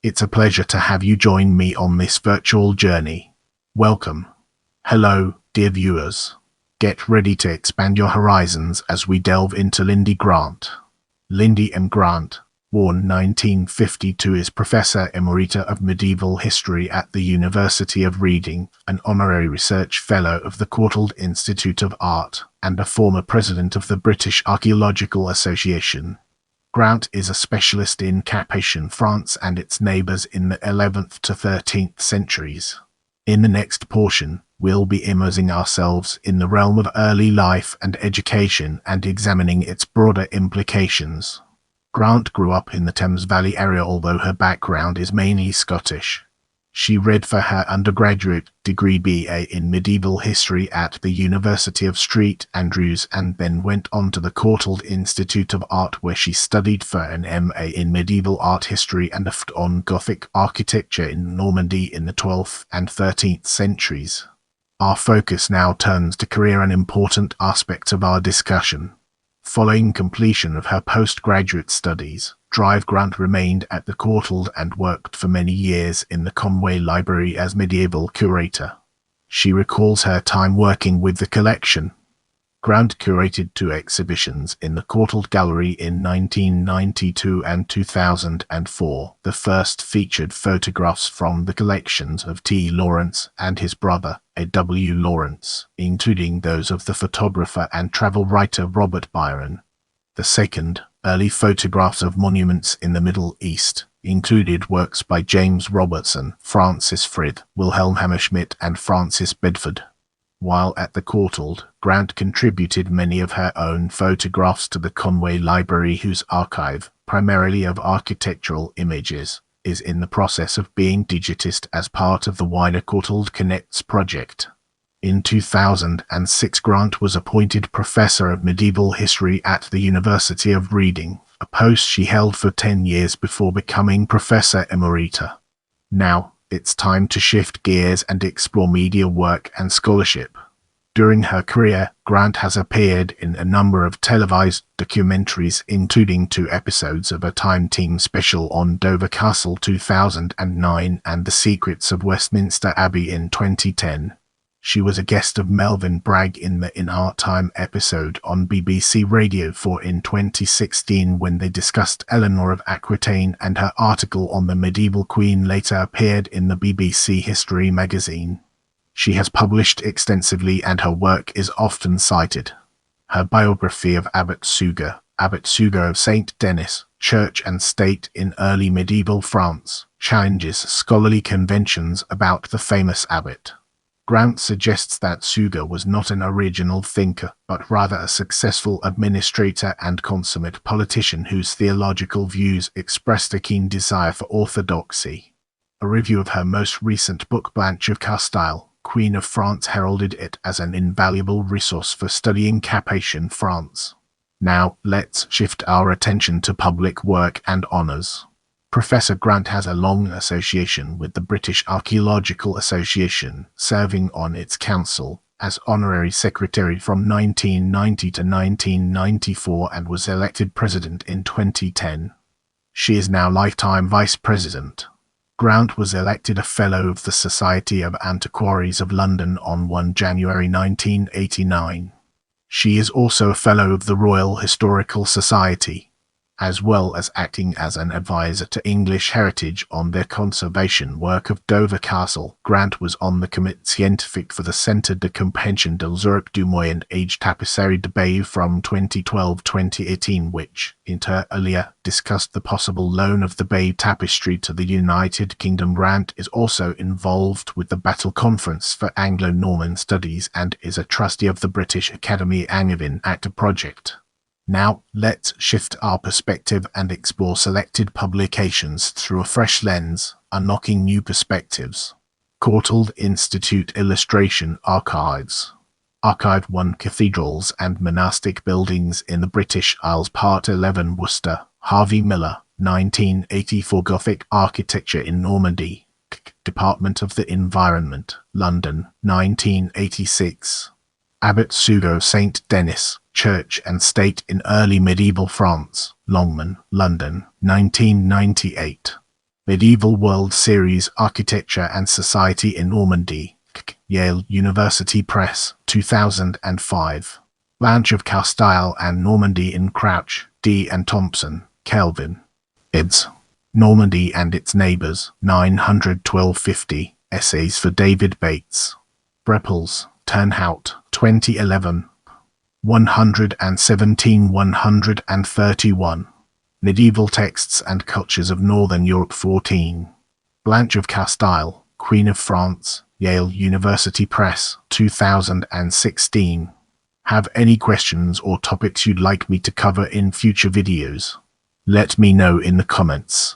It's a pleasure to have you join me on this virtual journey. Welcome. Hello, dear viewers. Get ready to expand your horizons as we delve into Lindy Grant. Lindy M. Grant, born 1952, is Professor Emerita of Medieval History at the University of Reading, an honorary research fellow of the Courtauld Institute of Art, and a former president of the British Archaeological Association. Grant is a specialist in Capetian France and its neighbours in the 11th to 13th centuries. In the next portion, we'll be immersing ourselves in the realm of early life and education and examining its broader implications. Grant grew up in the Thames Valley area, although her background is mainly Scottish. She read for her undergraduate degree BA in Medieval History at the University of St Andrews and then went on to the Courtauld Institute of Art, where she studied for an MA in Medieval Art History and a FT on Gothic Architecture in Normandy in the 12th and 13th centuries. Our focus now turns to career, an important aspect of our discussion. Following completion of her postgraduate studies, Grant remained at the Courtauld and worked for many years in the Conway Library as medieval curator. She recalls her time working with the collection. Grant curated 2 exhibitions in the Courtauld Gallery in 1992 and 2004. The first featured photographs from the collections of T. Lawrence and his brother, A. W. Lawrence, including those of the photographer and travel writer Robert Byron. The second, early photographs of monuments in the Middle East, included works by James Robertson, Francis Frith, Wilhelm Hammerschmidt, and Francis Bedford. While at the Courtauld, Grant contributed many of her own photographs to the Conway Library, whose archive, primarily of architectural images, is in the process of being digitized as part of the wider Courtauld Connects project. In 2006, Grant was appointed Professor of Medieval History at the University of Reading, a post she held for 10 years before becoming Professor Emerita. Now, it's time to shift gears and explore media work and scholarship. During her career, Grant has appeared in a number of televised documentaries, including 2 episodes of a Time Team special on Dover Castle 2009 and The Secrets of Westminster Abbey in 2010. She was a guest of Melvyn Bragg in the In Our Time episode on BBC Radio 4 in 2016 when they discussed Eleanor of Aquitaine, and her article on the medieval queen later appeared in the BBC History magazine. She has published extensively and her work is often cited. Her biography of Abbot Suger of St. Denis, Church and State in Early Medieval France, challenges scholarly conventions about the famous abbot. Grant suggests that Suger was not an original thinker, but rather a successful administrator and consummate politician whose theological views expressed a keen desire for orthodoxy. A review of her most recent book, Blanche of Castile, Queen of France, heralded it as an invaluable resource for studying Capetian France. Now, let's shift our attention to public work and honours. Professor Grant has a long association with the British Archaeological Association, serving on its council as honorary secretary from 1990 to 1994 and was elected president in 2010. She is now lifetime vice president. Grant was elected a Fellow of the Society of Antiquaries of London on 1 January 1989. She is also a Fellow of the Royal Historical Society, as well as acting as an advisor to English Heritage on their conservation work of Dover Castle. Grant was on the Comité Scientifique for the Centre de Compréhension de l'Europe du Moyen Age Tapisserie de Bayeux from 2012-2018, which, inter alia, discussed the possible loan of the Bayeux Tapestry to the United Kingdom. Grant is also involved with the Battle Conference for Anglo-Norman Studies and is a trustee of the British Academy Angevin Actor Project. Now, let's shift our perspective and explore selected publications through a fresh lens, unlocking new perspectives. Courtauld Institute Illustration Archives. Archive 1, Cathedrals and Monastic Buildings in the British Isles, Part 11, Worcester, Harvey Miller, 1984. Gothic Architecture in Normandy, Department of the Environment, London, 1986. Abbot Suger of St. Denis, Church and State in Early Medieval France, Longman, London, 1998. Medieval World Series Architecture and Society in Normandy, Yale University Press, 2005. Blanche of Castile and Normandy in Crouch, D. and Thompson, Kelvin. Eds. Normandy and its Neighbours, 91250, Essays for David Bates. Breppels, Turnhout, 2011. 131. Medieval Texts and Cultures of Northern Europe 14. Blanche of Castile, Queen of France, Yale University Press, 2016. Have any questions or topics you'd like me to cover in future videos? Let me know in the comments.